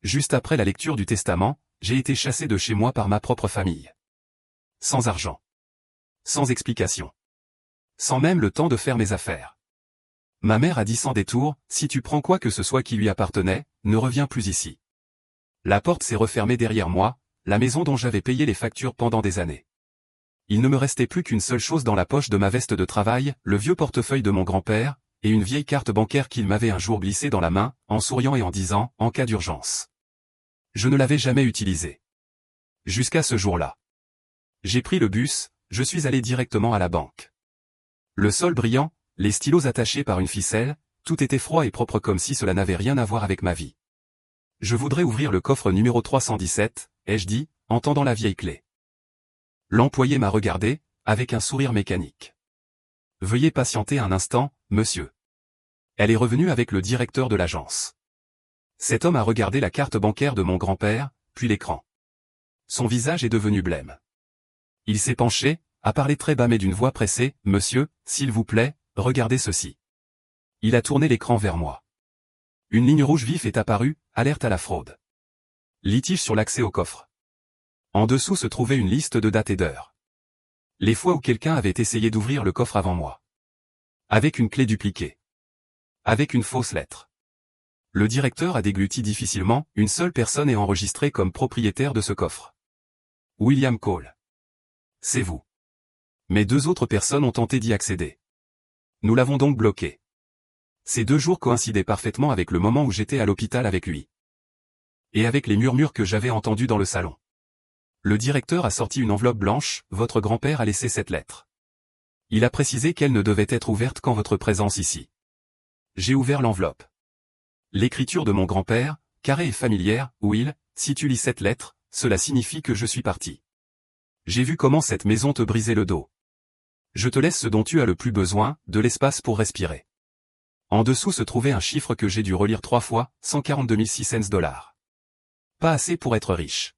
Juste après la lecture du testament, j'ai été chassé de chez moi par ma propre famille. Sans argent. Sans explication. Sans même le temps de faire mes affaires. Ma mère a dit sans détour, si tu prends quoi que ce soit qui lui appartenait, ne reviens plus ici. La porte s'est refermée derrière moi, la maison dont j'avais payé les factures pendant des années. Il ne me restait plus qu'une seule chose dans la poche de ma veste de travail, le vieux portefeuille de mon grand-père, et une vieille carte bancaire qu'il m'avait un jour glissée dans la main, en souriant et en disant, en cas d'urgence. Je ne l'avais jamais utilisée. Jusqu'à ce jour-là. J'ai pris le bus, je suis allé directement à la banque. Le sol brillant, les stylos attachés par une ficelle, tout était froid et propre comme si cela n'avait rien à voir avec ma vie. Je voudrais ouvrir le coffre numéro 317, ai-je dit, en tendant la vieille clé. L'employé m'a regardé, avec un sourire mécanique. Veuillez patienter un instant, monsieur. Elle est revenue avec le directeur de l'agence. Cet homme a regardé la carte bancaire de mon grand-père, puis l'écran. Son visage est devenu blême. Il s'est penché, a parlé très bas mais d'une voix pressée, « Monsieur, s'il vous plaît, regardez ceci. » Il a tourné l'écran vers moi. Une ligne rouge vif est apparue, alerte à la fraude. Litige sur l'accès au coffre. En dessous se trouvait une liste de dates et d'heures. Les fois où quelqu'un avait essayé d'ouvrir le coffre avant moi. Avec une clé dupliquée. Avec une fausse lettre. Le directeur a dégluti difficilement, une seule personne est enregistrée comme propriétaire de ce coffre. William Cole. C'est vous. Mais 2 autres personnes ont tenté d'y accéder. Nous l'avons donc bloqué. Ces 2 jours coïncidaient parfaitement avec le moment où j'étais à l'hôpital avec lui. Et avec les murmures que j'avais entendus dans le salon. Le directeur a sorti une enveloppe blanche, votre grand-père a laissé cette lettre. Il a précisé qu'elle ne devait être ouverte qu'en votre présence ici. J'ai ouvert l'enveloppe. L'écriture de mon grand-père, carrée et familière, Will, si tu lis cette lettre, cela signifie que je suis parti. J'ai vu comment cette maison te brisait le dos. Je te laisse ce dont tu as le plus besoin, de l'espace pour respirer. En dessous se trouvait un chiffre que j'ai dû relire 3 fois, 142 600 $. Pas assez pour être riche.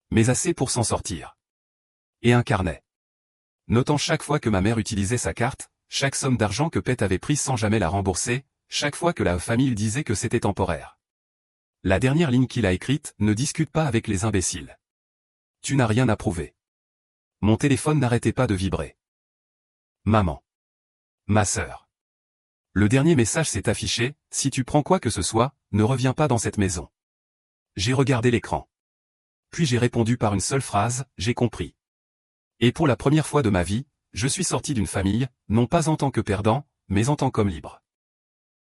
Mais assez pour s'en sortir. Et un carnet. Notant chaque fois que ma mère utilisait sa carte, chaque somme d'argent que Pete avait prise sans jamais la rembourser, chaque fois que la famille disait que c'était temporaire. La dernière ligne qu'il a écrite, ne discute pas avec les imbéciles. Tu n'as rien à prouver. Mon téléphone n'arrêtait pas de vibrer. Maman. Ma sœur. Le dernier message s'est affiché, si tu prends quoi que ce soit, ne reviens pas dans cette maison. J'ai regardé l'écran. Puis j'ai répondu par une seule phrase, j'ai compris. Et pour la première fois de ma vie, je suis sorti d'une famille, non pas en tant que perdant, mais en tant qu'homme libre.